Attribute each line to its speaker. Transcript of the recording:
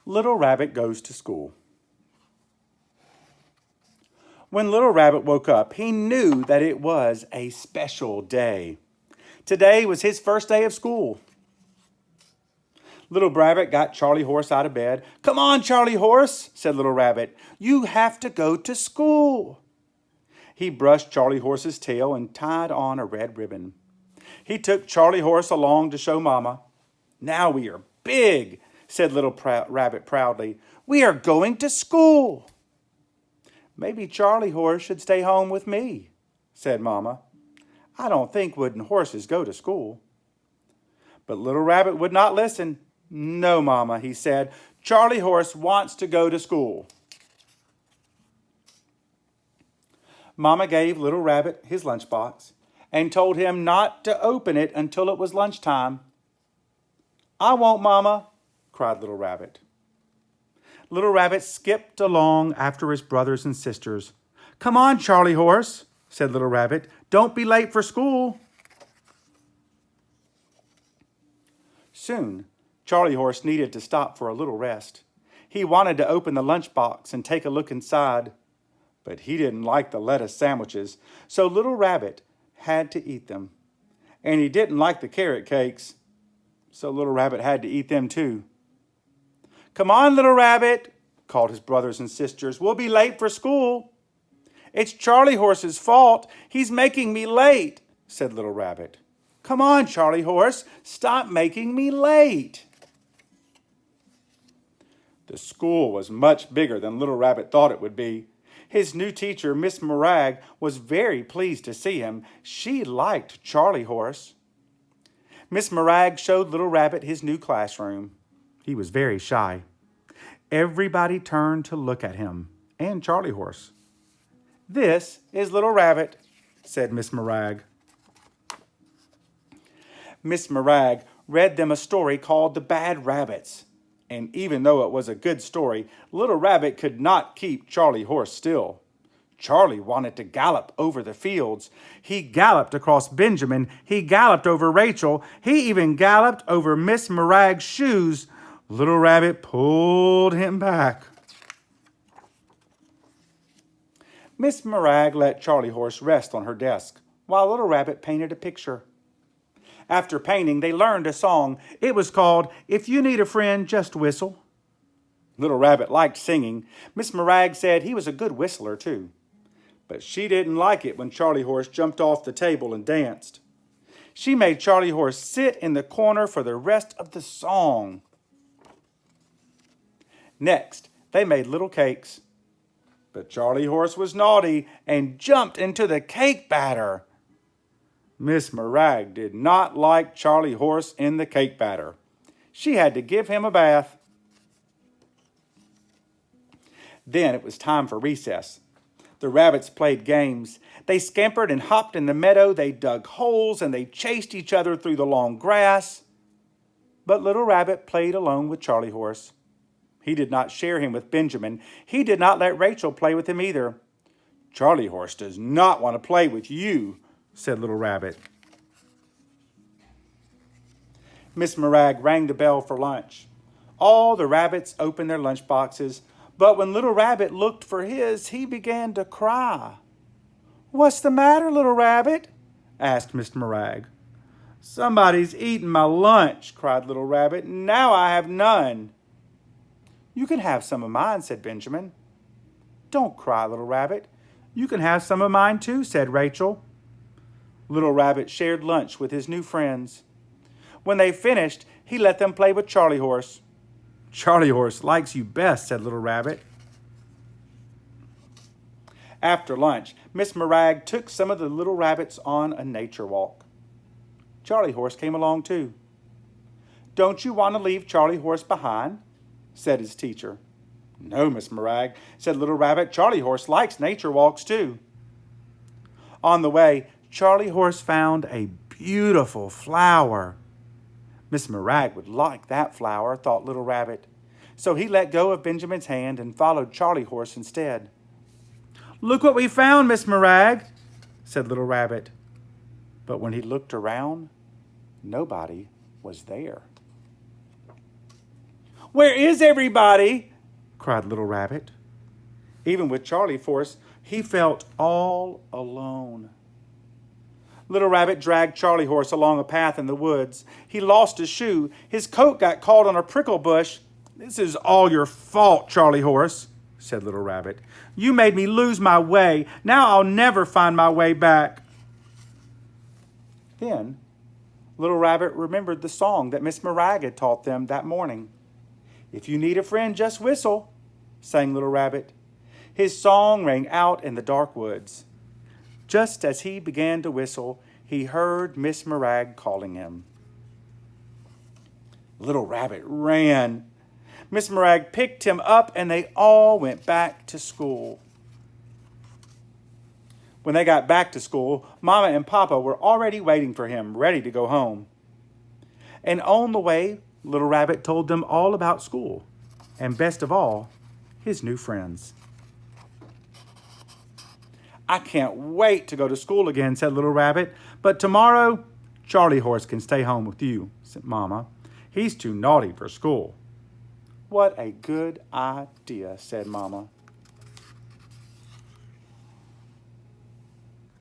Speaker 1: Little Rabbit Goes to School. When Little Rabbit woke up, he knew that it was a special day. Today was his first day of school. Little Rabbit got Charlie Horse out of bed. "Come on, Charlie Horse," said Little Rabbit. "You have to go to school." He brushed Charlie Horse's tail and tied on a red ribbon. He took Charlie Horse along to show Mama. "Now we are big," said Little Rabbit proudly. "We are going to school." "Maybe Charlie Horse should stay home with me," said Mama. "I don't think wooden horses go to school." But Little Rabbit would not listen. "No, Mama," he said. "Charlie Horse wants to go to school." Mama gave Little Rabbit his lunchbox and told him not to open it until it was lunchtime. "I won't, Mama," cried Little Rabbit. Little Rabbit skipped along after his brothers and sisters. "Come on, Charlie Horse," said Little Rabbit. "Don't be late for school." Soon, Charlie Horse needed to stop for a little rest. He wanted to open the lunchbox and take a look inside, but he didn't like the lettuce sandwiches, so Little Rabbit had to eat them. And he didn't like the carrot cakes, so Little Rabbit had to eat them too. "Come on, Little Rabbit," called his brothers and sisters. "We'll be late for school." "It's Charlie Horse's fault. He's making me late," said Little Rabbit. "Come on, Charlie Horse. Stop making me late." The school was much bigger than Little Rabbit thought it would be. His new teacher, Miss Morag, was very pleased to see him. She liked Charlie Horse. Miss Morag showed Little Rabbit his new classroom. He was very shy. Everybody turned to look at him and Charlie Horse. "This is Little Rabbit," said Miss Morag. Miss Morag read them a story called The Bad Rabbits. And even though it was a good story, Little Rabbit could not keep Charlie Horse still. Charlie wanted to gallop over the fields. He galloped across Benjamin. He galloped over Rachel. He even galloped over Miss Morag's shoes. Little Rabbit pulled him back. Miss Morag let Charlie Horse rest on her desk while Little Rabbit painted a picture. After painting, they learned a song. It was called "If You Need a Friend, Just Whistle." Little Rabbit liked singing. Miss Morag said he was a good whistler, too. But she didn't like it when Charlie Horse jumped off the table and danced. She made Charlie Horse sit in the corner for the rest of the song. Next, they made little cakes. But Charlie Horse was naughty and jumped into the cake batter. Miss Morag did not like Charlie Horse in the cake batter. She had to give him a bath. Then it was time for recess. The rabbits played games. They scampered and hopped in the meadow. They dug holes and they chased each other through the long grass. But Little Rabbit played alone with Charlie Horse. He did not share him with Benjamin. He did not let Rachel play with him either. "Charlie Horse does not want to play with you," said Little Rabbit. Miss Morag rang the bell for lunch. All the rabbits opened their lunch boxes, but when Little Rabbit looked for his, he began to cry. "What's the matter, Little Rabbit?" asked Miss Morag. "Somebody's eaten my lunch," cried Little Rabbit. "Now I have none." "You can have some of mine," said Benjamin. "Don't cry, Little Rabbit. You can have some of mine too," said Rachel. Little Rabbit shared lunch with his new friends. When they finished, he let them play with Charlie Horse. "Charlie Horse likes you best," said Little Rabbit. After lunch, Miss Morag took some of the little rabbits on a nature walk. Charlie Horse came along too. "Don't you want to leave Charlie Horse behind?" said his teacher. "No, Miss Morag," said Little Rabbit. "Charlie Horse likes nature walks too." On the way, Charlie Horse found a beautiful flower. Miss Morag would like that flower, thought Little Rabbit. So he let go of Benjamin's hand and followed Charlie Horse instead. "Look what we found, Miss Morag," said Little Rabbit. But when he looked around, nobody was there. Where is everybody? Cried Little Rabbit. Even with Charlie Horse, he felt all alone. Little Rabbit dragged Charlie Horse along a path in the woods. He lost his shoe. His coat got caught on a prickle bush. This is all your fault, Charlie Horse, said Little Rabbit. You made me lose my way. Now I'll never find my way back. Then Little Rabbit remembered the song that Miss Morag had taught them that morning. If you need a friend, just whistle, sang Little Rabbit. His song rang out in the dark woods. Just as he began to whistle, he heard Miss Morag calling him. Little Rabbit ran. Miss Morag picked him up and they all went back to school. When they got back to school, Mama and Papa were already waiting for him, ready to go home. And on the way, Little Rabbit told them all about school, and best of all, his new friends. I can't wait to go to school again, said Little Rabbit, but tomorrow, Charlie Horse can stay home with you, said Mama. He's too naughty for school. What a good idea, said Mama.